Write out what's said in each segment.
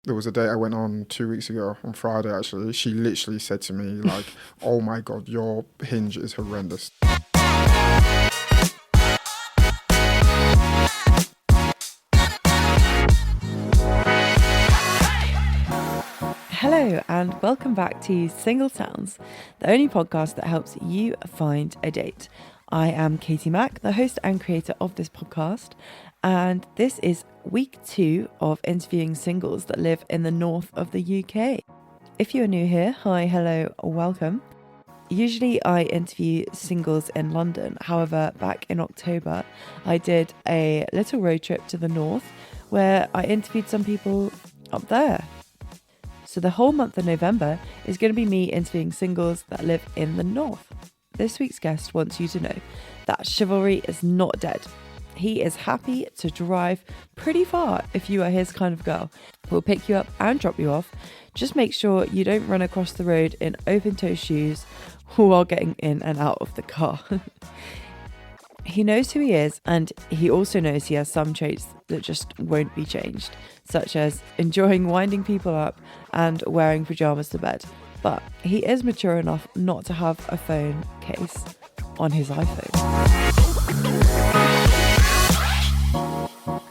There was a date I went on 2 weeks ago on Friday, actually. She literally said to me, like, oh my God, your hinge is horrendous. Hello and welcome back to Single Sounds, the only podcast that helps you find a date. I am Katie Mack, the host and creator of this podcast, and this is week 2 of interviewing singles that live in the north of the UK. If you are new here, hi, hello, welcome. Usually I interview singles in London. However, back in October, I did a little road trip to the north where I interviewed some people up there. So the whole month of November is going to be me interviewing singles that live in the north. This week's guest wants you to know that chivalry is not dead. He is happy to drive pretty far if you are his kind of girl. He'll pick you up and drop you off. Just make sure you don't run across the road in open-toe shoes while getting in and out of the car. He knows who he is, and he also knows he has some traits that just won't be changed, such as enjoying winding people up and wearing pyjamas to bed. But he is mature enough not to have a phone case on his iPhone.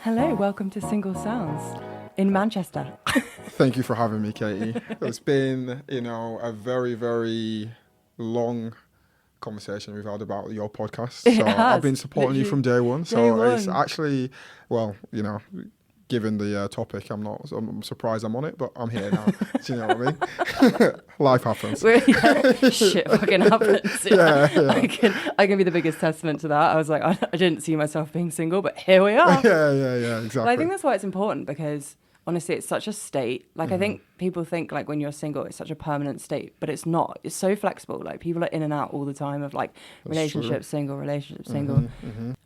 Hello, welcome to Single Sounds in Manchester. Thank you for having me, Katie. It's been, a very, very long conversation we've had about your podcast. So I've been supporting you from day one. So it's actually, given the topic, I'm surprised I'm on it, but I'm here now. Do you know what I mean? Life happens. Shit fucking happens. Yeah. I can be the biggest testament to that. I was like, I didn't see myself being single, but here we are. Yeah, exactly. But I think that's why it's important, because honestly, it's such a state. Like, I think people think, like, when you're single, it's such a permanent state, but it's not. It's so flexible. Like, people are in and out all the time of, like, relationship, single.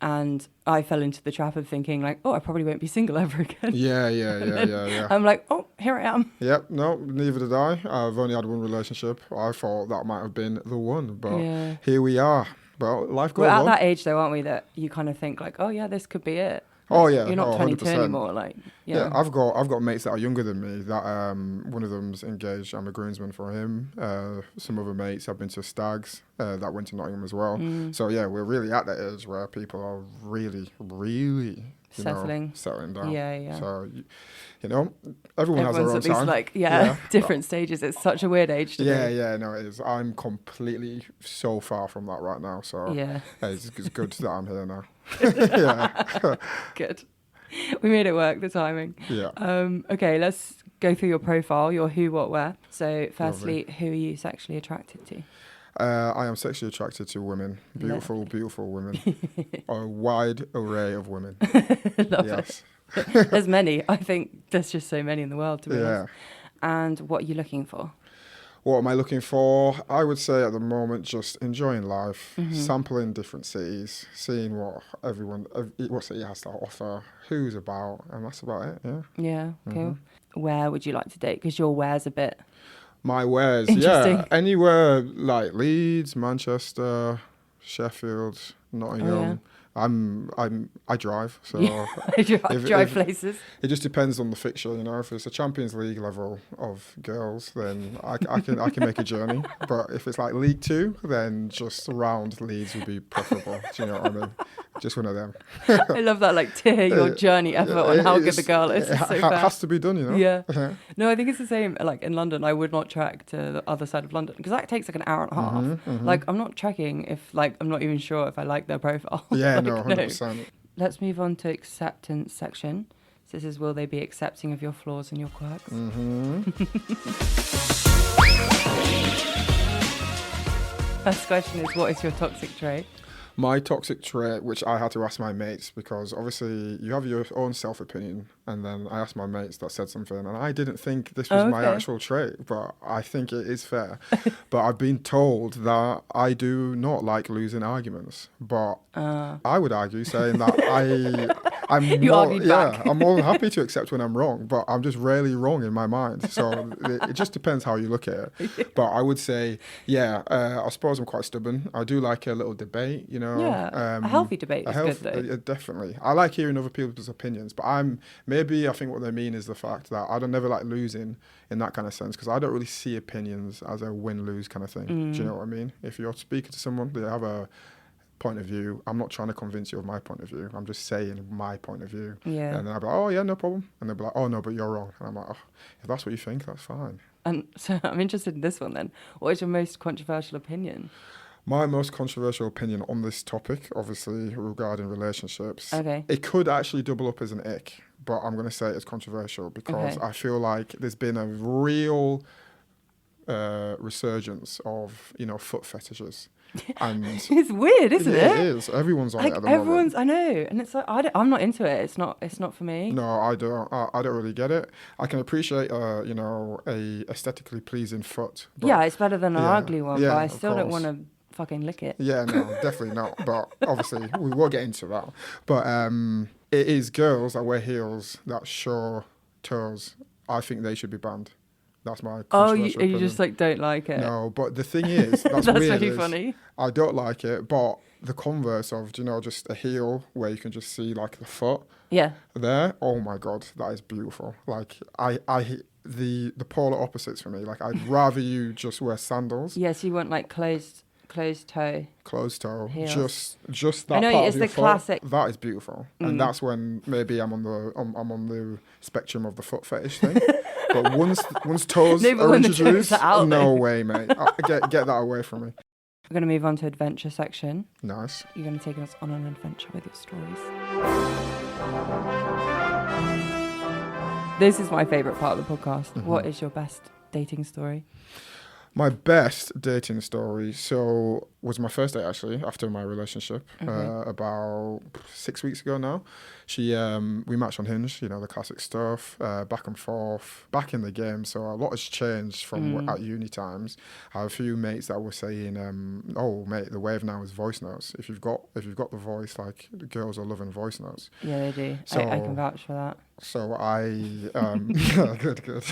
And I fell into the trap of thinking, like, oh, I probably won't be single ever again. Yeah. I'm like, oh, here I am. Yep, no, neither did I. I've only had one relationship. I thought that might have been the one, but here we are. But life goes on. We're at that age, though, aren't we, that you kind of think, like, oh, yeah, this could be it. Oh yeah, you're not 22 100%. anymore. Like, yeah, I've got mates that are younger than me. That one of them's engaged. I'm a groomsman for him. Some other mates have been to stags that went to Nottingham as well. So yeah, we're really at that age where people are really settling down. Yeah. So everyone has their own at least time. Different stages. It's such a weird age to be. Yeah, no, it is. I'm completely so far from that right now. So it's good that I'm here now. Yeah. Good. We made it work, the timing. Yeah. Okay, let's go through your profile, your who, what, where. So firstly, Lovely. Who are you sexually attracted to? I am sexually attracted to women. Beautiful women. A wide array of women. Love it. There's many. I think there's just so many in the world, to be honest. And what are you looking for? What am I looking for? I would say at the moment, just enjoying life, sampling different cities, seeing what city has to offer, who's about, and that's about it, yeah. Yeah, cool. Where would you like to date? Because your where's a bit... My where's, anywhere like Leeds, Manchester, Sheffield, Nottingham. I drive, so I drive places. It just depends on the fixture, If it's a Champions League level of girls, then I can make a journey. But if it's like League 2, then just around Leeds would be preferable. Do you know what I mean? Just one of them. I love that, like, to hear your journey effort on how good the girl is. It's so fair. Has to be done, Yeah. No, I think it's the same. Like in London, I would not trek to the other side of London because that takes like an hour and a half. Like, I'm not trekking if, like, I'm not even sure if I like their profile. Yeah, like, no, 100%. No. Let's move on to acceptance section. So this is, will they be accepting of your flaws and your quirks? First question is, what is your toxic trait? My toxic trait, which I had to ask my mates, because obviously you have your own self-opinion, and then I asked my mates that said something, and I didn't think this was my actual trait, but I think it is fair. But I've been told that I do not like losing arguments, but I would argue saying that You argued back. I'm more than happy to accept when I'm wrong, but I'm just rarely wrong in my mind. So it just depends how you look at it. But I would say, I suppose I'm quite stubborn. I do like a little debate, you know. Yeah, a healthy debate is good though. Definitely. I like hearing other people's opinions, but I think what they mean is the fact that I don't never like losing in that kind of sense, because I don't really see opinions as a win-lose kind of thing. Do you know what I mean? If you're speaking to someone, they have a point of view. I'm not trying to convince you of my point of view. I'm just saying my point of view. Yeah. And then I'll be like, oh yeah, no problem. And they'll be like, oh no, but you're wrong. And I'm like, oh, if that's what you think, that's fine. And so I'm interested in this one then. What is your most controversial opinion? My most controversial opinion on this topic, obviously regarding relationships, Okay. it could actually double up as an ick, but I'm going to say it's controversial because I feel like there's been a real resurgence of, foot fetishes. And it's weird, isn't it? It is. Everyone's on it at the moment. I know, and it's like I'm not into it. It's not for me. No, I don't. I don't really get it. I can appreciate, a aesthetically pleasing foot. Yeah, it's better than an ugly one, yeah, but I still don't want to fucking lick it. Yeah, no, definitely not. But obviously, we will get into that. But it is girls that wear heels that show toes. I think they should be banned. That's my controversial you just don't like it? No, but the thing is, that's weird, really funny. I don't like it, but the converse of, just a heel where you can just see like the foot. Yeah. There, oh my God, that is beautiful. Like the polar opposites for me. Like I'd rather you just wear sandals. Yes, you want like closed toe. Closed toe. Heels. Just that. I know part it's of your the foot, classic. That is beautiful, and that's when maybe I'm on the spectrum of the foot fetish thing. But once toes are introduced, no way, mate. Get that away from me. We're going to move on to adventure section. Nice. You're going to take us on an adventure with your stories. This is my favourite part of the podcast. Mm-hmm. What is your best dating story? My best dating story, was my first date actually after my relationship about 6 weeks ago now. We matched on Hinge, the classic stuff, back and forth, back in the game. So a lot has changed from at uni times. I have a few mates that were saying, "Oh, mate, the wave now is voice notes. If you've got the voice, like the girls are loving voice notes." Yeah, they do. So I can vouch for that. So good.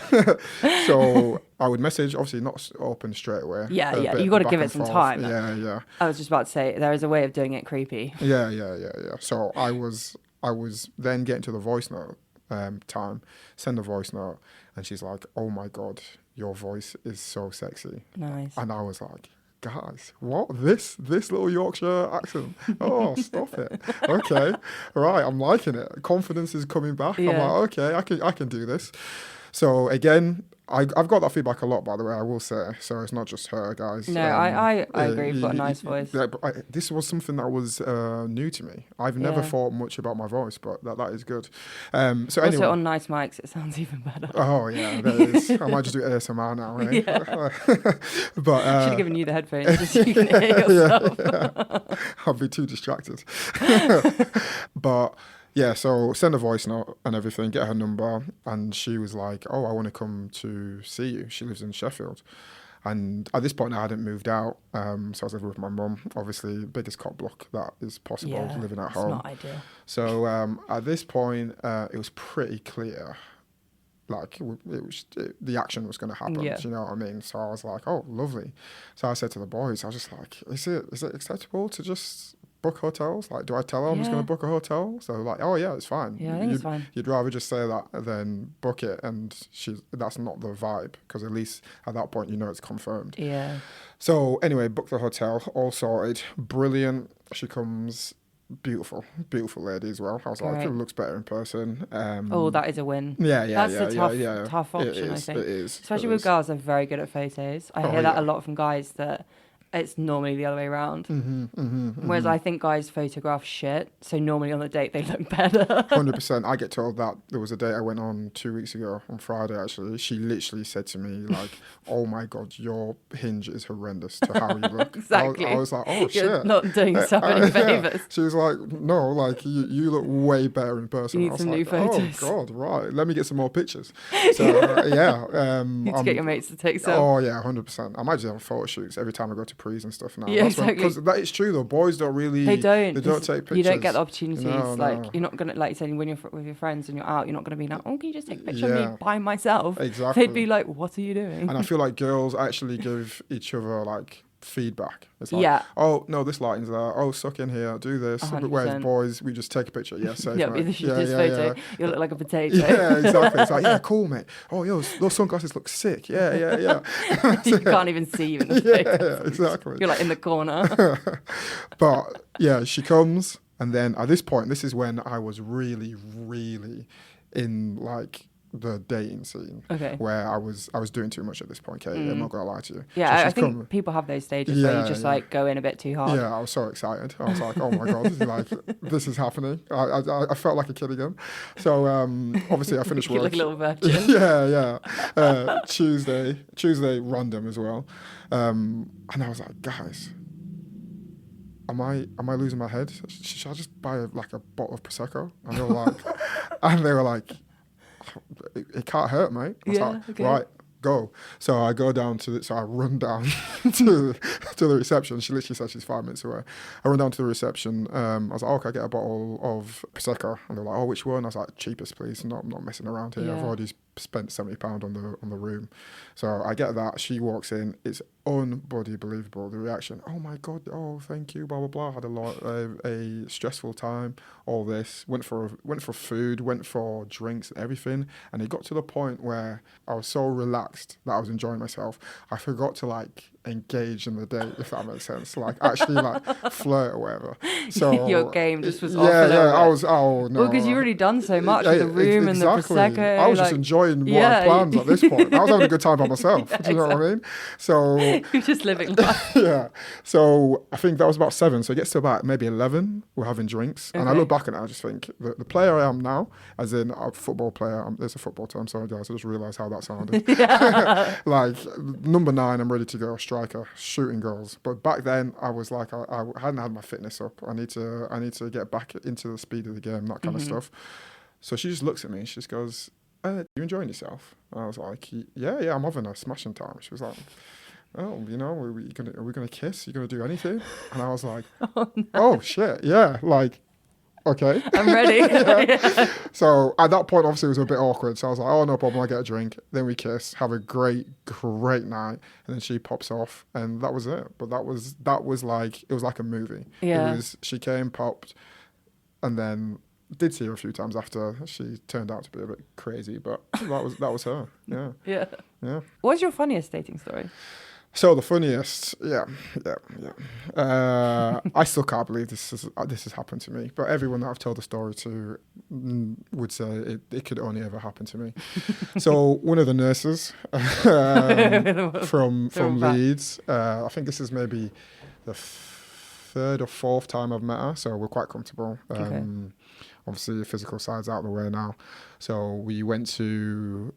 So I would message, obviously not open straight away. Yeah, you got to give it some time. Yeah. I was just about to say there is a way of doing it creepy. Yeah. So I was then getting to the voice note time, send a voice note, and she's like, "Oh my God, your voice is so sexy." Nice. And I was like, guys, what? This little Yorkshire accent? Oh, stop it. Okay, right, I'm liking it. Confidence is coming back. Yeah. I'm like, okay, I can do this. So again, I've got that feedback a lot, by the way, I will say. So it's not just her, guys. No, I agree. You've got a nice voice. Yeah, but this was something that was new to me. I've never thought much about my voice, but that is good. So anyway, also on nice mics, it sounds even better. Oh yeah, there is. I might just do ASMR now, right? Yeah. But should have given you the headphones just so you can hear yourself. Yeah. I'll be too distracted. But yeah, so send a voice note and everything, get her number, and she was like, "Oh, I want to come to see you." She lives in Sheffield. And at this point, I hadn't moved out, so I was living with my mum. Obviously, biggest cock block that is possible, living at home. Not ideal. So at this point, it was pretty clear, like the action was going to happen. Yeah. Do you know what I mean? So I was like, "Oh, lovely." So I said to the boys, I was just like, "Is it acceptable to just book hotels? Like, do I tell her I'm just going to book a hotel?" So like, "Oh yeah, it's fine." Yeah, I think it's fine. You'd rather just say that than book it, and that's not the vibe, because at least at that point it's confirmed. Yeah. So anyway, booked the hotel, all sorted, brilliant. She comes, beautiful lady as well. I was like, it looks better in person. That is a win. Yeah. That's a tough option, I think. It is. Especially with girls, they're very good at photos. I hear that a lot from guys, that it's normally the other way around. Whereas I think guys photograph shit, so normally on the date they look better. 100%. I get told that. There was a date I went on 2 weeks ago, on Friday actually. She literally said to me, like, "Oh my God, your Hinge is horrendous to how you look." Exactly. I was like, "Oh shit." You're not doing yourself any favours. Yeah. She was like, "No, like you look way better in person." You need some new photos. "Oh God, right. Let me get some more pictures." So yeah. You need to get your mates to take some. Oh yeah, 100%. I might just have photo shoots every time I go to capris and stuff now. Yeah, That's exactly. Because that is true though. Boys don't really. They don't. They don't take pictures. You don't get the opportunities. No, like no. you're not gonna, like you said, when you're with your friends and you're out, you're not gonna be like, oh, can you just take a picture of Yeah. me by myself? Exactly. They'd be like, what are you doing? And I feel like girls actually give each other like feedback. It's like, Yeah. oh no, this lighting's there. Oh, suck in here, do this. 100%. Whereas boys, we just take a picture. Yeah, safe, Yeah, mate. this photo. You look like a potato. Yeah, exactly. It's like, yeah, cool, mate. Oh, yo, those sunglasses look sick. Yeah. You can't even see you in the photo. Yeah, exactly. You're like in the corner. But yeah, she comes, and then at this point, this is when I was really, really in like the dating scene. Okay. Where I was doing too much at this point, Kate. I'm not gonna lie to you. Yeah, So I think people have those stages where you just like go in a bit too hard. Yeah, I was so excited. I was like, oh my god, this is happening. I felt like a kid again. So obviously I finished You're work. like a little virgin. Yeah. Tuesday random as well. And I was like, guys, am I losing my head? Should I just buy like a bottle of prosecco? And they were like, it can't hurt, mate. I was like, okay. Right, go. So I go down so I run down to the reception. She literally said she's 5 minutes away. I run down to the reception. I was like, oh, can I get a bottle of prosecco? And they're like, oh, which one? I was like, cheapest, please. I'm not messing around here. Yeah. I've already spent £70 on the room. So I get that. She walks in. It's unbelievable, the reaction. Oh my god, oh thank you, blah blah blah. Had a stressful time, all this, went for food, went for drinks, everything, and it got to the point where I was so relaxed that I was enjoying myself. I forgot to like engage in the date, if that makes sense, like actually like flirt or whatever. So your game just was off yeah a little bit. I was, oh no, well, because you've already done so much with the room and the prosecco. I was just enjoying what I planned at this point. I was having a good time by myself. Do you know what I mean? So you're just living life. yeah. So I think that was about 7. So it gets to about maybe 11. We're having drinks. And I look back at it, I just think the player I am now, as in a football player, there's a football term, sorry guys, I just realised how that sounded. Like number 9, I'm ready to go, striker, shooting goals. But back then I was like, I hadn't had my fitness up. I need to get back into the speed of the game, that kind of stuff. So she just looks at me and she just goes, you enjoying yourself? And I was like, yeah, I'm having a smashing time. She was like, oh, you know, are we gonna kiss? Are you gonna do anything? And I was like, oh shit, yeah, like, okay. I'm ready. Yeah. So at that point, obviously, it was a bit awkward. So I was like, oh, no problem, I get a drink. Then we kiss, have a great night. And then she pops off, and that was it. But that was like, it was like a movie. Yeah. She came, popped, and then did see her a few times after. She turned out to be a bit crazy, but that was her. Yeah. Yeah. What's your funniest dating story? So the funniest, yeah. I still can't believe this has happened to me. But everyone that I've told the story to would say it could only ever happen to me. So one of the nurses from Leeds, I think this is maybe the 3rd or 4th time I've met her. So we're quite comfortable. Okay. Obviously, the physical side's out of the way now. So we went for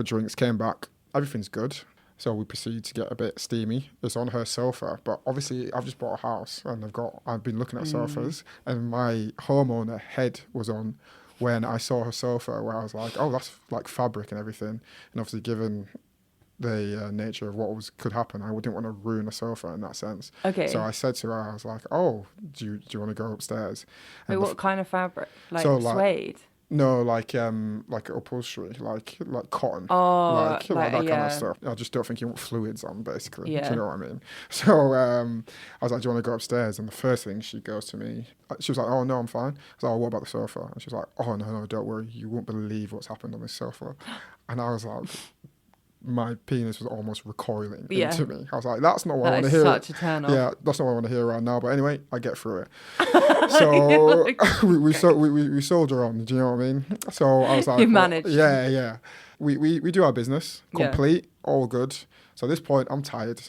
drinks, came back. Everything's good. So we proceed to get a bit steamy. It's on her sofa, but obviously I've just bought a house and I've been looking at sofas, and my homeowner head was on when I saw her sofa, where I was like, oh, that's like fabric and everything. And obviously, given the nature of what could happen, I didn't want to ruin a sofa in that sense. Okay. So I said to her, I was like, oh, do you want to go upstairs? Wait, what kind of fabric? Like suede? No, like upholstery, like cotton, like that kind of stuff. I just don't think you want fluids on, basically. Yeah. Do you know what I mean? So I was like, do you want to go upstairs? And the first thing she goes to me, she was like, oh no, I'm fine. I was like, oh, what about the sofa? And she was like, oh no, don't worry, you won't believe what's happened on this sofa. And I was like, my penis was almost recoiling into me. I was like, that's not what I want to hear. That's such a turn off. Yeah, that's not what I want to hear right now. But anyway, I get through it. So we soldier on. Do you know what I mean? So I was like, you managed. Yeah. We do our business complete, all good. So at this point, I'm tired.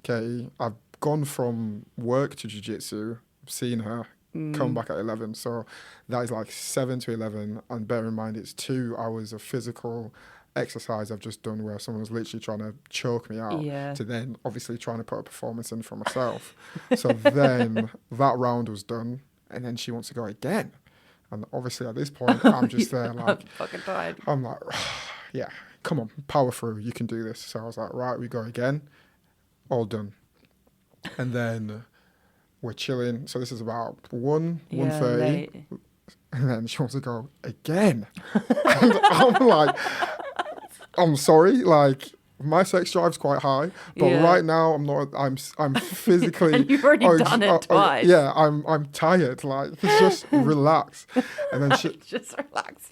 Okay, I've gone from work to jiu-jitsu, seen her, come back at 11. So that is like 7 to 11. And bear in mind, it's 2 hours of physical exercise I've just done, where someone's literally trying to choke me out, to then obviously trying to put a performance in for myself. So then that round was done, and then she wants to go again. And obviously at this point, I'm just there like, I'm fucking tired. I'm like, yeah, come on, power through, you can do this. So I was like, right, we go again, all done. And then we're chilling. So this is about 1:30. late. And then she wants to go again. And I'm like, I'm sorry, like my sex drive's quite high, but right now I'm not. I'm physically. And you've already done it twice. Yeah, I'm tired. Like just relax. And then she Just relax.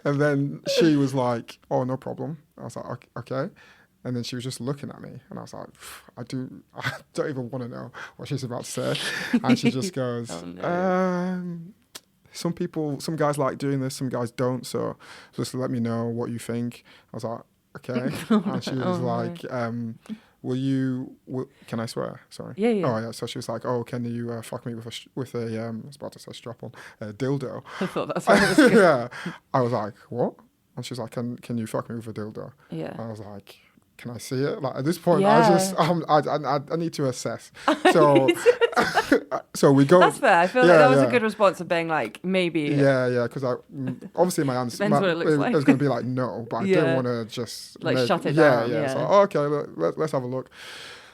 and then she was like, "Oh, no problem." I was like, "Okay." And then she was just looking at me, and I was like, I don't even want to know what she's about to say. And she just goes, Oh, no. some guys like doing this, some guys don't. So just let me know what you think. I was like, okay. And she was like, can I swear? Sorry. Yeah. Oh yeah. So she was like, oh, can you fuck me with a I was about to say strap on, a dildo. I thought that's what it was good. Yeah. I was like, what? And she was like, can you fuck me with a dildo? Yeah. I was like, can I see it? Like at this point, Yeah. I need to assess. So, so we go. That's fair. I feel like that was a good response of being like, maybe. Yeah. Because obviously my answer Depends what it looks like. was going to be like no, but I didn't want to just like shut it down. Yeah. So okay, let's have a look.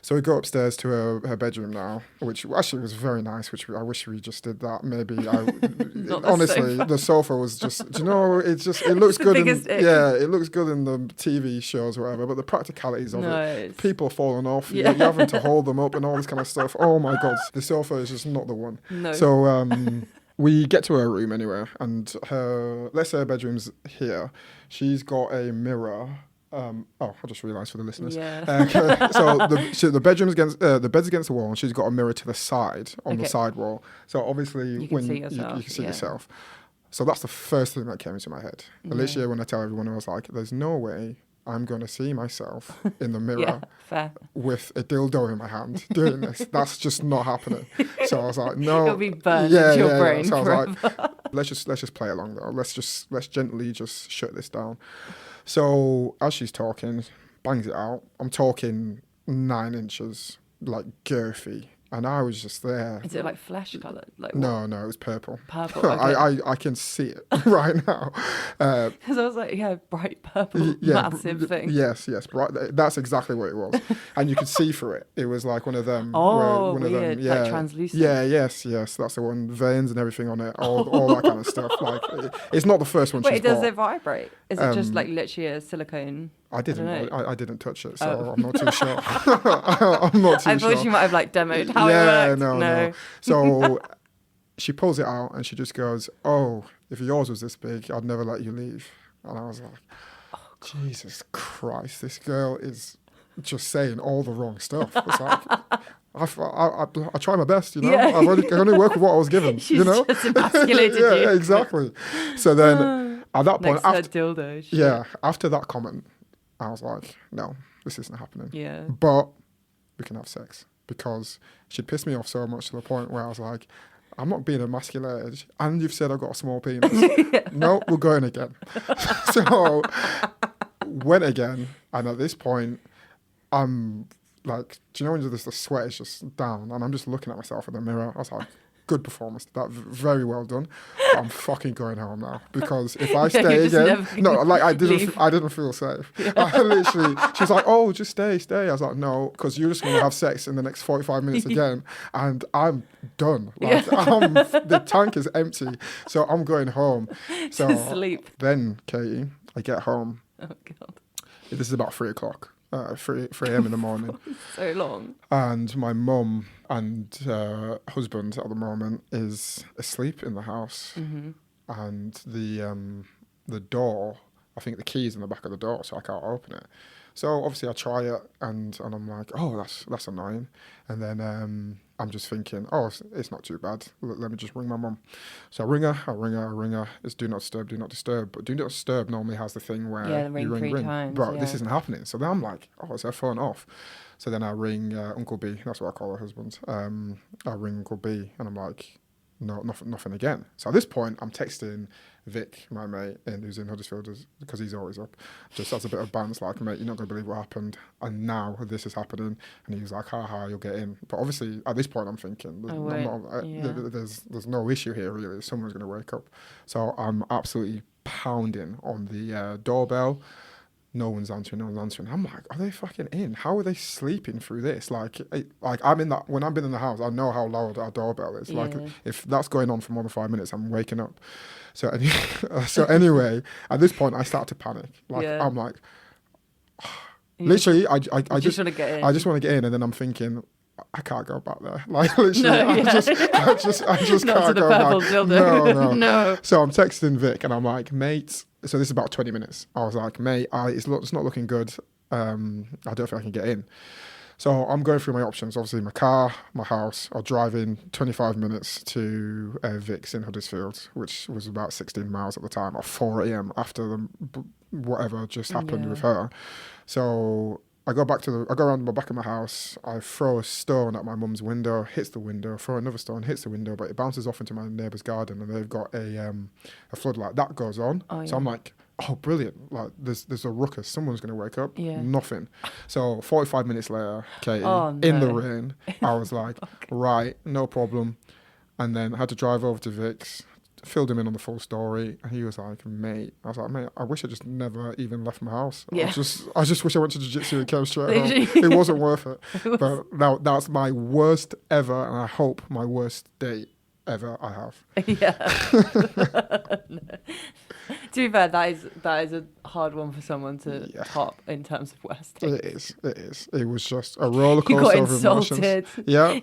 So we go upstairs to her bedroom now, which actually was very nice. Which I wish we just did that. Maybe honestly, the sofa was just. Do you know? It looks good. It looks good in the TV shows or whatever. But the practicalities of it, people falling off, you're having to hold them up and all this kind of stuff. Oh my god, the sofa is just not the one. No. So we get to her room anyway, and let's say her bedroom's here. She's got a mirror. I just realised for the listeners. Yeah. So the bedroom's against the bed's against the wall, and she's got a mirror to the side on the side wall. So obviously, you can see yourself. You can see yourself. So that's the first thing that came into my head. Alicia, when I tell everyone, I was like, "There's no way I'm going to see myself in the mirror fair. with a dildo in my hand doing this. That's just not happening." So I was like, "No, it'll be burned into your brain So forever. I was like, let's just play along though. Let's gently just shut this down." So as she's talking, bangs it out. I'm talking 9 inches, like girthy, and I was just there. Is it like flesh coloured? Like No, it was purple. Purple. Okay. I can see it right now. Because I was like, bright purple, massive thing. Yes, bright. That's exactly what it was, and you could see through it. It was like one of them. Weird, like translucent. Yes, that's the one. Veins and everything on it, all that kind of stuff. Like it's not the first one. Wait, does it vibrate? Is it just like literally a silicone? I didn't touch it, so I'm not too sure. I'm not too sure. I thought you might have like demoed how it worked. No. So she pulls it out and she just goes, "Oh, if yours was this big, I'd never let you leave." And I was like, Jesus Christ, this girl is just saying all the wrong stuff. It's like, I try my best, you know. Yeah. I only work with what I was given, She's you know. just emasculated you. Yeah, exactly. So then at that point, next to her dildo. Shit. after that comment, I was like, no, this isn't happening. Yeah. But we can have sex, because she'd pissed me off so much to the point where I was like, I'm not being emasculated, and you've said I've got a small penis. No, we're going again. So went again, and at this point, I'm like, do you know when the sweat is just down, and I'm just looking at myself in the mirror. I was like, good performance, very well done. But I'm fucking going home now, because if I stay again, I didn't feel safe. Yeah. I literally, she's like, oh, just stay. I was like, no, because you're just going to have sex in the next 45 minutes again, and I'm done. Like, the tank is empty, so I'm going home. So to sleep. Then, Katie, I get home. Oh God. This is about 3 o'clock. 3 a.m. in the morning. So long. And my mum and husband at the moment is asleep in the house. Mm-hmm. And the door, I think the key's in the back of the door, so I can't open it. So obviously I try it, and I'm like, oh, that's annoying. And then I'm just thinking, oh, it's not too bad. Let me just ring my mum. So I ring her. It's do not disturb. But do not disturb normally has the thing where you ring 3 times. But this isn't happening. So then I'm like, oh, is her phone off? So then I ring Uncle B. That's what I call her husband. I ring Uncle B, and I'm like, no, nothing again. So at this point, I'm texting Vic, my mate, who's in Huddersfield, because he's always up, just as a bit of bands, like, mate, you're not going to believe what happened, and now this is happening. And he was like, ha, you'll get in. But obviously, at this point, I'm thinking, there's no issue here, really. Someone's going to wake up. So I'm absolutely pounding on the doorbell. no one's answering. I'm like, are they fucking in? How are they sleeping through this? Like I'm in that, when I've been in the house, I know how loud our doorbell is. Like, if that's going on for more than 5 minutes, I'm waking up. So anyway, at this point, I start to panic. Like, I'm like, literally, I just want to get in. I just want to get in, and then I'm thinking, I can't go back there. Like, literally, I just can't go back. No. So I'm texting Vic, and I'm like, mate. So this is about 20 minutes. I was like, mate, it's not looking good. I don't think I can get in. So I'm going through my options. Obviously, my car, my house. I'll drive in 25 minutes to Vic's in Huddersfield, which was about 16 miles at the time, or 4 a.m. after whatever just happened with her. So I go around the back of my house. I throw a stone at my mum's window, hits the window. Throw another stone, hits the window, but it bounces off into my neighbour's garden, and they've got a floodlight that goes on. So I'm like, oh, brilliant! Like, there's a ruckus. Someone's going to wake up. Nothing. So 45 minutes later, Katie, in the rain, I was like, right, no problem. And then I had to drive over to Vic's, filled him in on the full story, and he was like, mate, I was like, mate, I wish I just never even left my house. I just wish I went to jiu-jitsu and came straight home. It wasn't worth it. But now that's my worst ever, and I hope my worst date ever I have. To be fair, that is a hard one for someone to top in terms of worst dates. It is. It was just a roller coaster of emotions. Yeah.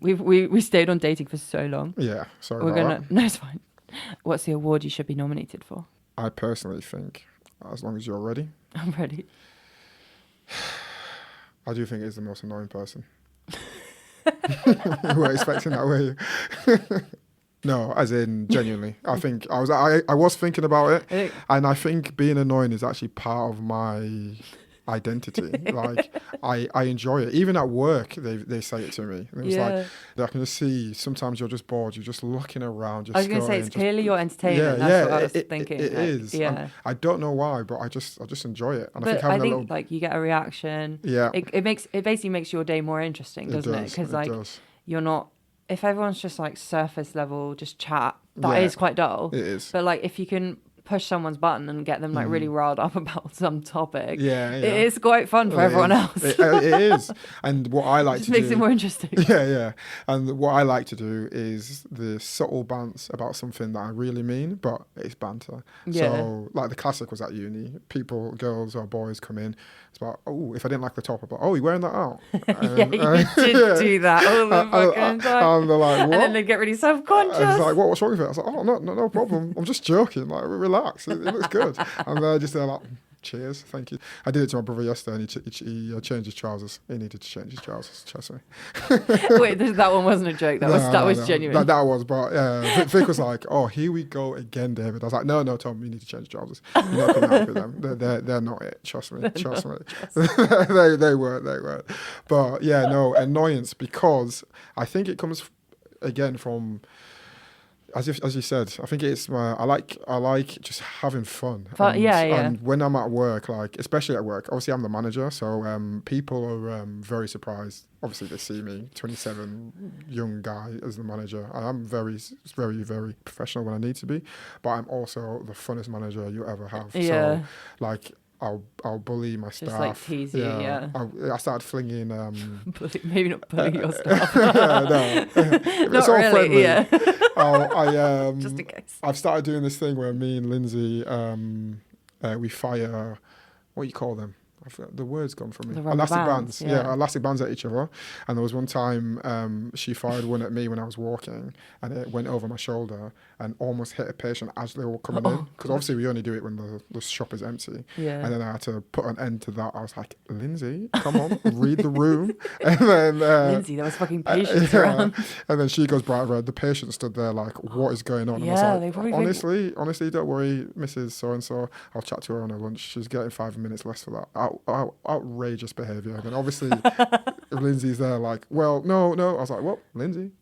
We stayed on dating for so long. Yeah. Sorry about that. No, it's fine. What's the award you should be nominated for? I personally think, as long as you're ready. I'm ready. I do think it's the most annoying person. You weren't expecting that, were you? No, as in genuinely. I think I was thinking about it, and I think being annoying is actually part of my identity. Like, I enjoy it. Even at work, they say it to me. And it was like, I can just see sometimes you're just bored. You're just looking around. Just I was going to say, it's clearly your entertainment. That's what I was thinking. It is. Yeah. I don't know why, but I just enjoy it. And I think like you get a reaction. Yeah. It basically makes your day more interesting, doesn't it? Because like you're not. If everyone's just like surface level, just chat, that is quite dull. It is. But like if you can push someone's button and get them like really riled up about some topic, it is quite fun for everyone else. It is. And what I like to do... It makes it more interesting. Yeah. And what I like to do is the subtle bants about something that I really mean, but it's banter. Yeah. So like the classic was at uni. People, girls or boys come in. It's about, oh, if I didn't like the top, I'm like, oh, you're wearing that out? You did do that all the fucking time. And they're like, what? And then they get really self-conscious. And it's like, what's wrong with it? I was like, oh, no problem. I'm just joking. Like, relax. It looks good. And they're just like, cheers, thank you. I did it to my brother yesterday, and he changed his trousers. He needed to change his trousers, trust me. Wait, that one wasn't a joke. That was genuine. That was, but Vic was like, oh, here we go again, David. I was like, no, Tom, you need to change trousers. You're not coming out with them. They're not it. Trust me. They weren't. But yeah, no, annoyance, because I think it comes again from. As you said, I think it's I like just having fun. And when I'm at work, like especially at work, obviously I'm the manager, so people are very surprised. Obviously they see me, 27, young guy as the manager. I'm very, very, very professional when I need to be, but I'm also the funnest manager you ever have. So like. I'll bully my staff. Just like tease you, I started flinging... maybe not bully your staff. No. It's all really, friendly. Just in case. I've started doing this thing where me and Lindsay, we fire... What do you call them? I forgot, the word's gone from me. Elastic bands. Yeah, elastic bands at each other. And there was one time she fired one at me when I was walking, and it went over my shoulder and almost hit a patient as they were coming in. Because obviously we only do it when the shop is empty. Yeah. And then I had to put an end to that. I was like, Lindsay, come on, read the room. And then Lindsay, there was fucking patients around. And then she goes bright red. The patient stood there like, what is going on? Yeah, and I was like, honestly, don't worry, Mrs. So-and-so. I'll chat to her on her lunch. She's getting 5 minutes less for that. Outrageous behaviour. And obviously Lindsay's there like, well, no. I was like, what? Lindsay?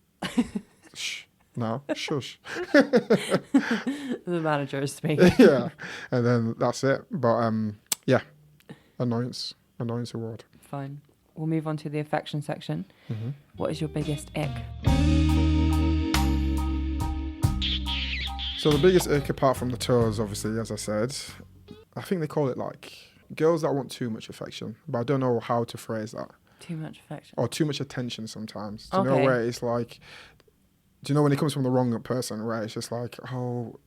Shh. No, shush. The manager is speaking. Yeah. And then that's it. But annoyance award. Fine. We'll move on to the affection section. Mm-hmm. What is your biggest ick? So the biggest ick, apart from the toes, obviously, as I said, I think they call it like girls that want too much affection, but I don't know how to phrase that. Too much affection. Or too much attention sometimes. Do you Okay. know where it's like, do you know when it comes from the wrong person, where it's just like, oh,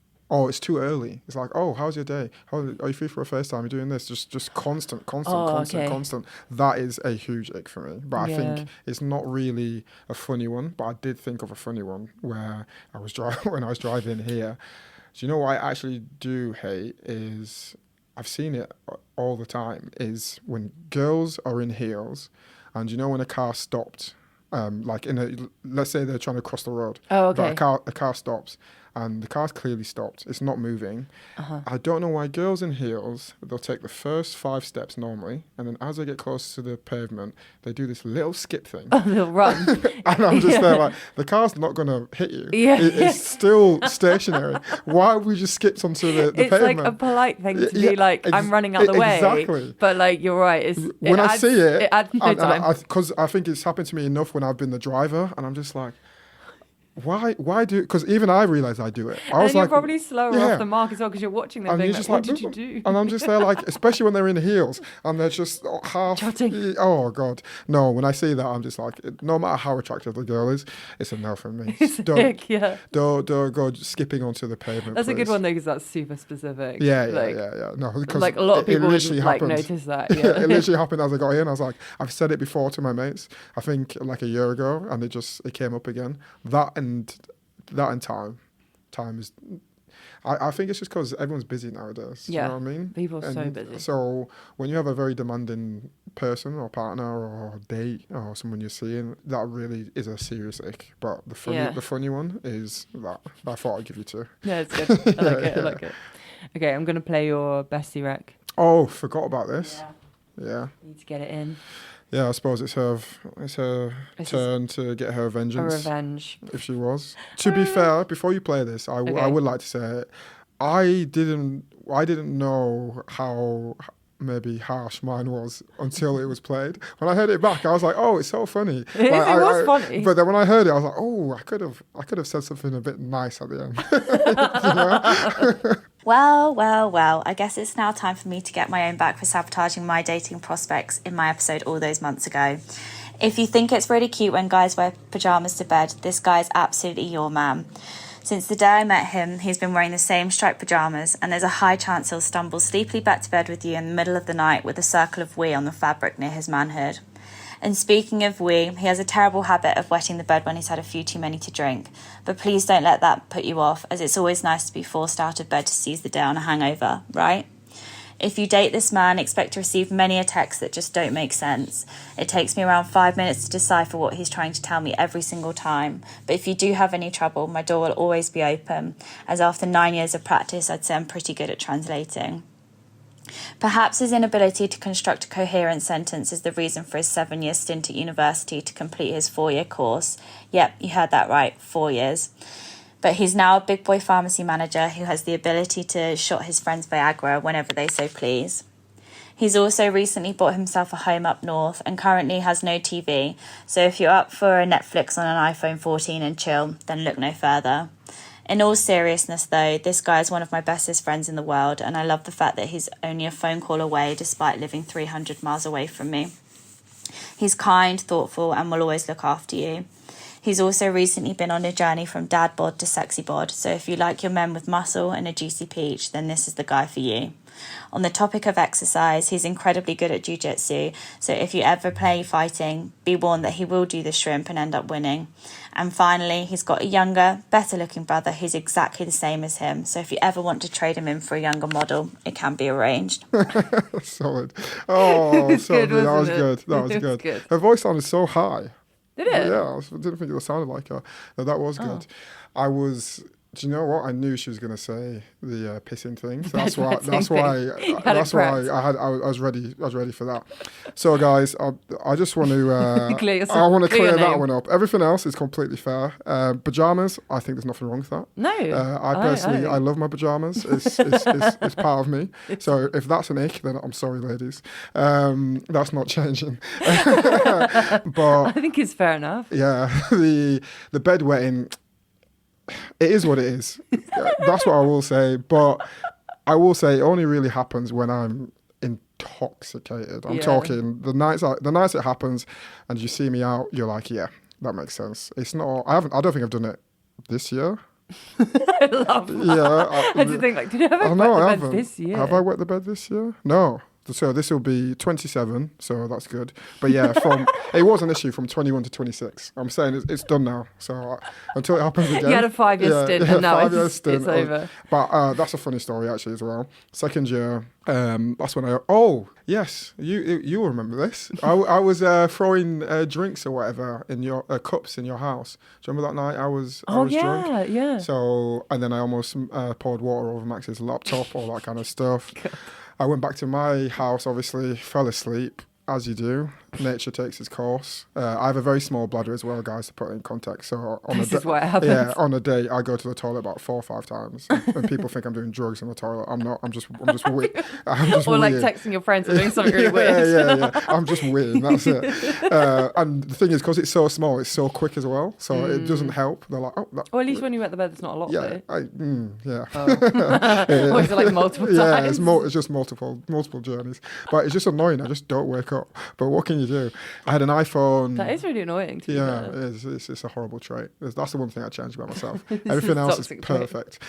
it's too early. It's like, oh, how's your day? Are you free for a FaceTime? You're doing this. Just constant. That is a huge ick for me. But I think it's not really a funny one. But I did think of a funny one where when I was driving here. Do you know what I actually do hate is, I've seen it all the time, is when girls are in heels, and you know when a car stopped, like let's say they're trying to cross the road. Oh, okay. But a car stops, and the car's clearly stopped. It's not moving. I don't know why girls in heels, they'll take the first 5 steps normally, and then as they get close to the pavement, they do this little skip thing. Oh, they'll run. And I'm just there like, the car's not going to hit you. Yeah. It's still stationary. Why have we just skipped onto the It's pavement? like a polite thing to be like, I'm running out the way. Exactly. But like, you're right. I see it, it adds no time. Because I think it's happened to me enough when I've been the driver, and I'm just like, why do? Because even I realised I do it. I was and you're like, probably slower off the mark as well because you're watching them. And Being you're like, just what like, did you do? And I'm just there like, especially when they're in heels and they're just half. Trotting. Oh God, no! When I see that, I'm just like, no matter how attractive the girl is, it's a no from me. Don't go skipping onto the pavement. That's please. a good one though because that's super specific. Yeah. No, because like a lot of people would happened. notice that. Yeah. It literally happened as I got in. I was like, I've said it before to my mates. I think like a year ago, and it came up again. That and time is. I think it's just because everyone's busy nowadays. Yeah, you know what I mean? People are so busy. So when you have a very demanding person or partner or date or someone you're seeing, that really is a serious ick. But the funny one is that. I thought I'd give you 2. Yeah, it's good. I like it. Okay, I'm gonna play your bestie rec. Oh, forgot about this. Yeah. Need to get it in. Yeah, I suppose it's her turn to get her vengeance. A revenge. If she was. To be fair, before you play this, I would like to say, I didn't know how maybe harsh mine was until it was played. When I heard it back, I was like, oh, it's so funny. It was funny. But then when I heard it, I was like, oh, I could have said something a bit nice at the end. Well, I guess it's now time for me to get my own back for sabotaging my dating prospects in my episode all those months ago. If you think it's really cute when guys wear pyjamas to bed, this guy is absolutely your man. Since the day I met him, he's been wearing the same striped pyjamas, and there's a high chance he'll stumble sleepily back to bed with you in the middle of the night with a circle of wee on the fabric near his manhood. And speaking of wee, he has a terrible habit of wetting the bed when he's had a few too many to drink. But please don't let that put you off, as it's always nice to be forced out of bed to seize the day on a hangover, right? If you date this man, expect to receive many a text that just don't make sense. It takes me around 5 minutes to decipher what he's trying to tell me every single time. But if you do have any trouble, my door will always be open, as after 9 years of practice, I'd say I'm pretty good at translating. Perhaps his inability to construct a coherent sentence is the reason for his 7-year stint at university to complete his 4-year course. Yep, you heard that right, 4 years. But he's now a big boy pharmacy manager who has the ability to shot his friends Viagra whenever they so please. He's also recently bought himself a home up north and currently has no TV, so if you're up for a Netflix on an iPhone 14 and chill, then look no further. In all seriousness though, this guy is one of my bestest friends in the world, and I love the fact that he's only a phone call away despite living 300 miles away from me. He's kind, thoughtful, and will always look after you. He's also recently been on a journey from dad bod to sexy bod, so if you like your men with muscle and a juicy peach, then this is the guy for you. On the topic of exercise, he's incredibly good at jiu-jitsu, so if you ever play fighting, be warned that he will do the shrimp and end up winning. And finally, he's got a younger, better-looking brother who's exactly the same as him, so if you ever want to trade him in for a younger model, it can be arranged. Solid. Oh, solid. Good, that was it? good. That was It was good. good. Her voice sounded so high. Did it? Yeah, I didn't think it sounded like her. No, that was good. Do you know what? I knew she was going to say the pissing thing. So that's why. I was ready. I was ready for that. So, guys, I just want to. I want to clear that one up. Everything else is completely fair. Pajamas. I think there's nothing wrong with that. No. I personally, I love my pajamas. It's part of me. So if that's an ick, then I'm sorry, ladies. That's not changing. But I think it's fair enough. yeah, the bedwetting. It is what it is. That's what I will say. But I will say it only really happens when I'm in intoxicated. I'm Yeah. talking the nights it happens, and you see me out, you're like, yeah, that makes sense. It's not. I don't think I've done it this year. I love that. Yeah, I just think like, did I ever I know wet I the bed haven't. this year? Have I wet the bed this year? No. So this will be 27, so that's good. But yeah, it was an issue from 21 to 26. I'm saying it's done now. So until it happens again. You had a 5-year stint, and now 5-year it's stint. over. But that's a funny story actually as well. Second year, that's when yes, you will remember this. I was throwing drinks or whatever in your cups in your house. Do you remember that night I was drunk? Yeah. So, and then I almost poured water over Max's laptop, all that kind of stuff. I went back to my house, obviously, fell asleep, as you do. Nature takes its course. I have a very small bladder as well, guys, to put it in context. So This is what happens. Yeah, on a day, I go to the toilet about 4 or 5 times. And people think I'm doing drugs in the toilet. I'm not. I'm just weird. Or like texting your friends or doing something really weird. Yeah. I'm just weird. That's it. And the thing is, because it's so small, it's so quick as well. So it doesn't help. They're like, Or at least when you're at the bed, it's not a lot. yeah, Though. yeah. Or is it like multiple times? Yeah, it's just multiple journeys. But it's just annoying. I just don't wake up. But what can you do? I had an iPhone. That is really annoying. To be Yeah, fair. it is. It's a horrible trait. That's the one thing I change about myself. Everything else is toxic trait. perfect.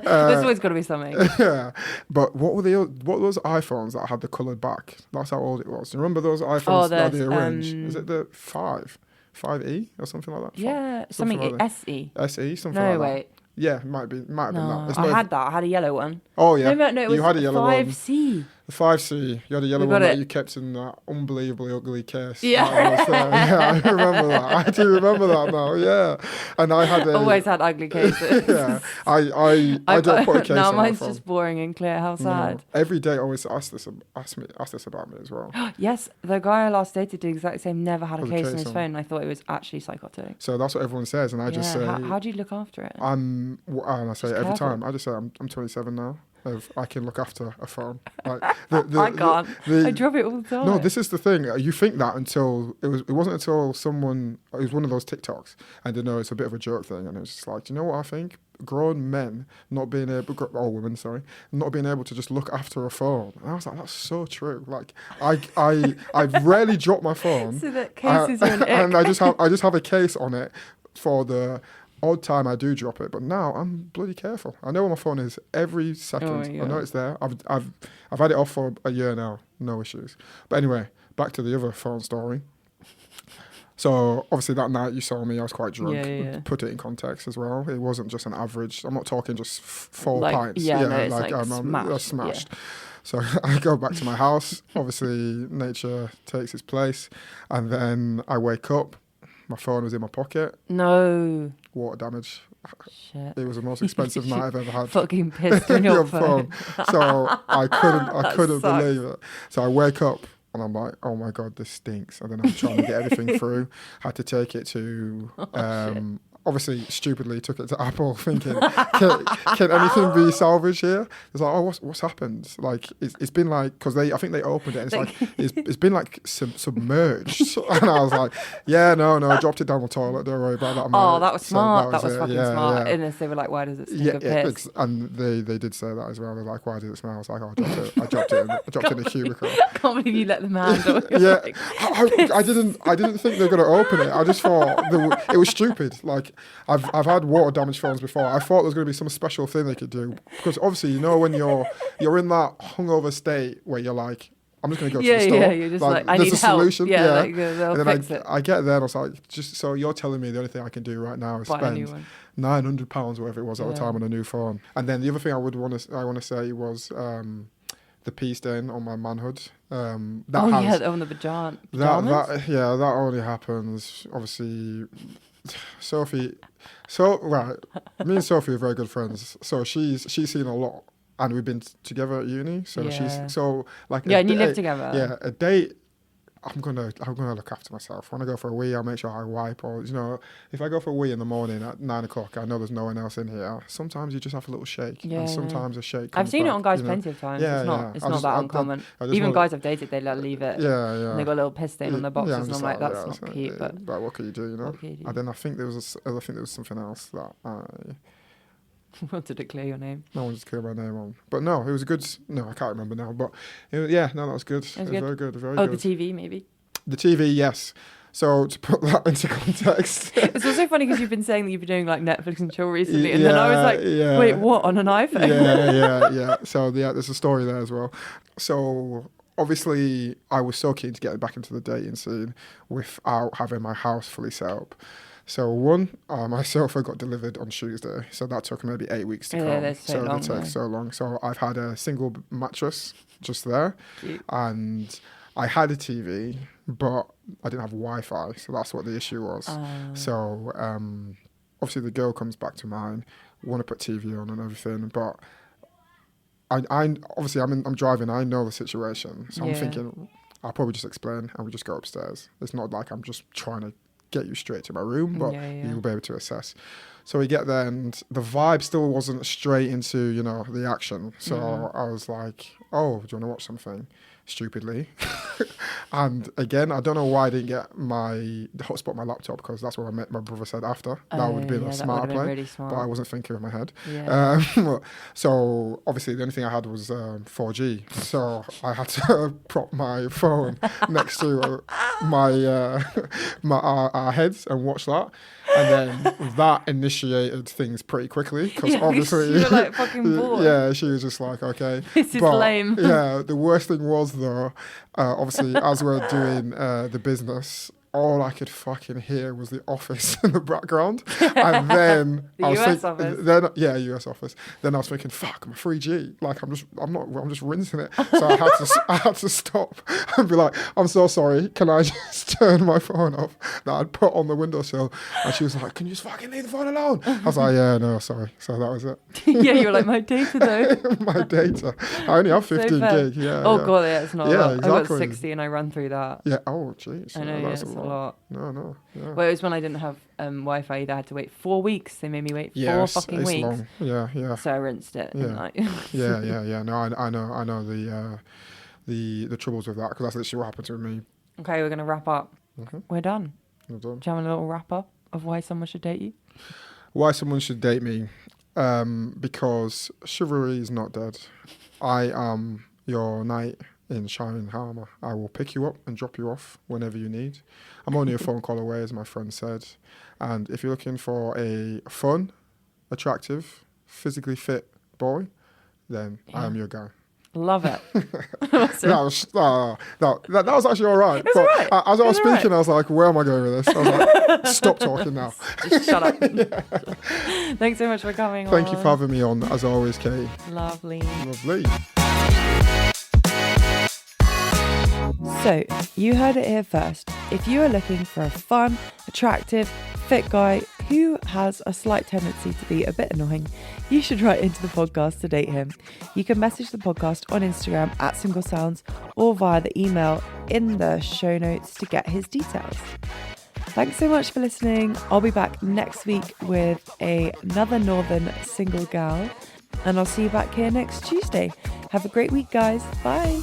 There's always got to be something. Yeah, but what were those iPhones that had the coloured back? That's how old it was. Do you remember those iPhones that they arranged? Is it the 5E or something like that? Yeah, something like that. SE. SE, something No, like that. wait. Yeah, it might have been that. It's I not had that. I had a yellow one. Oh yeah, No, it was you had a yellow one. 5C. The 5C, you had a yellow We got one that it. you kept in that unbelievably ugly case. Yeah. That was there. Yeah, I remember that. I do remember that now, yeah. And I had Always had ugly cases. Yeah, I don't put a case now on mine's my phone. just boring and clear. How sad. Every day I always ask this about me as well. Yes, the guy I last dated did the exact same. Never had a With a case case on his on. phone. And I thought it was actually psychotic. So that's what everyone says, and I just say, How do you look after it? and I say Just every careful. time, I just say I'm 27 now. I can look after a phone. Like, I can't. I drop it all the time. No, this is the thing. You think that until it wasn't until someone, it was one of those TikToks, and they know it's a bit of a joke thing, and it's just like, do you know what I think? Grown men not being able, or women, sorry, not being able to just look after a phone. And I was like, that's so true. Like, I rarely drop my phone, So that cases are an ick. and I just have a case on it for the odd time I do drop it. But now I'm bloody careful. I know where my phone is every second. Oh, I yeah. know it's there. I've had it off for a year now, no issues. But anyway, back to the other phone story. So obviously that night you saw me, I was quite drunk. Yeah. Put it in context as well. It wasn't just an average. I'm not talking just 4 Like, pints. yeah, no, it's like I'm smashed, smashed. So I go back to my house. Obviously nature takes its place, and then I wake up. My phone was in my pocket. No. Water damage. Shit. It was the most expensive night I've ever had. Fucking pissed on your phone. phone. So I couldn't sucks. believe it. So I wake up and I'm like, oh my God, this stinks. And then I'm trying to get everything through. Had to take it to, obviously stupidly took it to Apple thinking, can anything be salvaged here? It's like, oh, what's happened? Like, it's been like, because I think they opened it and it's like, it's been like submerged. And I was like, yeah, no, I dropped it down the toilet. Don't worry about that. Oh, that was So smart. That was it. fucking Yeah, smart. yeah. Unless they were like, why does it stink of piss? And they did say that as well. They're like, why did it smell? I was like, oh, I dropped it in the cubicle. I can't believe you let them handle it. Yeah, Like, I didn't think they were going to open it. I just thought it was stupid. Like, I've had water damaged phones before. I thought there was going to be some special thing they could do, because obviously, you know, when you're in that hungover state where you're like, I'm just going to go to the store. Yeah, you're just like, I there's need a help. solution. Yeah, like, they'll and then fix it. I get there and I was like, just so you're telling me the only thing I can do right now is Buy a new spend one. £900, whatever it was at the Yeah. time, on a new phone. And then the other thing I want to say was the pee stain on my manhood. On the vagina. That only happens, obviously. Sophie, me and Sophie are very good friends. So she's seen a lot, and we've been together at uni. So Yeah. she's so like Yeah, and you live together. Yeah, a date. I'm gonna look after myself. When I go for a wee, I'll make sure I wipe. Or, you know, if I go for a wee in the morning at 9 o'clock, I know there's no one else in here. Sometimes you just have a little shake, Yeah, and sometimes a shake. I've comes seen it back, on guys you know. plenty of times. Yeah, It's yeah. not I just- that I- uncommon. I just Even wanna- guys I've dated, they let leave it. Yeah. And they got a little piss stain on their boxes, I'm and I'm just like, that's yeah, not cute. But what can you do, you know? what can you do? And then I think there was something else that Wanted to clear your name. No one just cleared my name on. But no, it was a good... No, I can't remember now. But that was good. It was very good, very good. Oh, the TV maybe? The TV, yes. So to put that into context... It's also funny because you've been saying that you've been doing like Netflix and chill recently, and then I was like, wait, what, on an iPhone? Yeah. So there's a story there as well. So obviously I was so keen to get back into the dating scene without having my house fully set up. So my sofa got delivered on Tuesday, so that took maybe 8 weeks to come. That's so long, it takes so long. So I've had a single mattress just there, Cute. And I had a TV, but I didn't have Wi-Fi, so that's what the issue was. So obviously the girl comes back to mine, want to put TV on and everything, but I obviously I'm driving. I know the situation, so I'm thinking I'll probably just explain and we just go upstairs. It's not like I'm just trying to get you straight to my room, but you'll be able to assess. So we get there and the vibe still wasn't straight into, the action. So I was like, oh, do you want to watch something? Stupidly. And again, I don't know why I didn't get the hotspot my laptop, because that's what my brother said after. That would have been a smarter play, really smart. But I wasn't thinking in my head. So obviously the only thing I had was 4G. So I had to prop my phone next to our heads and watch that. And then that initiated things pretty quickly, because obviously you were like fucking bored. Yeah, she was just like, okay, this is lame. Yeah, the worst thing was though, obviously as we're doing the business, all I could fucking hear was The Office in the background. And then US office. US office. Then I was thinking, fuck, I'm a 3G. Like I'm just rinsing it. So I had to stop and be like, I'm so sorry. Can I just turn my phone off that I'd put on the windowsill? And she was like, can you just fucking leave the phone alone? I was like, yeah, no, sorry. So that was it. Yeah, you were like, my data though. My data. I only have 15 gig. Yeah. Oh god, yeah, it's not. Yeah, exactly. exactly. I got 60 and I run through that. Yeah. Oh, jeez. I know. That's a lot. No. Yeah. Well, it was when I didn't have Wi-Fi either. I had to wait 4 weeks. They made me wait 4 fucking weeks. Long. Yeah. So I rinsed it. Yeah. Yeah. No, I know the troubles with that, because that's literally what happened to me. Okay, we're gonna wrap up. Okay. We're done. We're done. Do you have a little wrap up of why someone should date you? Why someone should date me? Because chivalry is not dead. I am your knight in shining armor. I will pick you up and drop you off whenever you need. I'm only a phone call away, as my friend said. And if you're looking for a fun, attractive, physically fit boy, then I am your guy. Love it. Awesome. That was actually all right. It was all right. As I was speaking, I was like, where am I going with this? I was like, stop talking now. Just shut up. Thanks so much for coming Thank you for having me on, as always, Kate. Lovely. So, you heard it here first. If you are looking for a fun, attractive, fit guy who has a slight tendency to be a bit annoying, you should write into the podcast to date him. You can message the podcast on Instagram @SingleSounds or via the email in the show notes to get his details. Thanks so much for listening. I'll be back next week with another Northern single gal, and I'll see you back here next Tuesday. Have a great week, guys. Bye.